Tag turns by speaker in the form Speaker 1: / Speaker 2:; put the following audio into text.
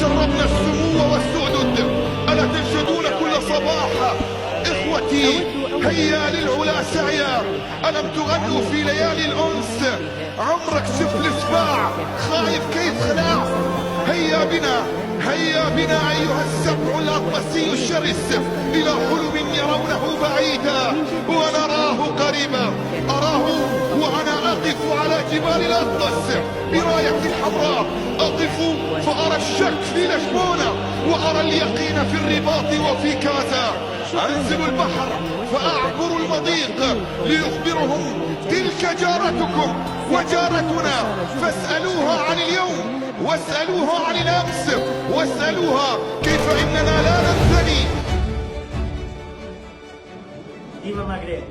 Speaker 1: شربنا السمو والسؤدد. ألا تنشدون كل صباح إخوتي هيا للعلا سعيا؟ ألم تغنوا في ليالي الأنس عمرك سفل سباع خايف كيف خلاع؟ هيا بنا هيا بنا أيها السبع الأطلسي الشرس إلى حلم يرونه بعيدا ونراه قريبا. أراه وأنا أقف على جبال الأطلس برايتي الحمراء، أقف فأرى الشك في لشبونة وأرى اليقين في الرباط وفي كازا. أنزل البحر فأعبر المضيق ليخبرهم تلك جارتكم وجارتنا، فاسألوها عن اليوم واسألوها عن الأمس واسألوها كيف إننا لا ننثني.
Speaker 2: Viva Maghreb!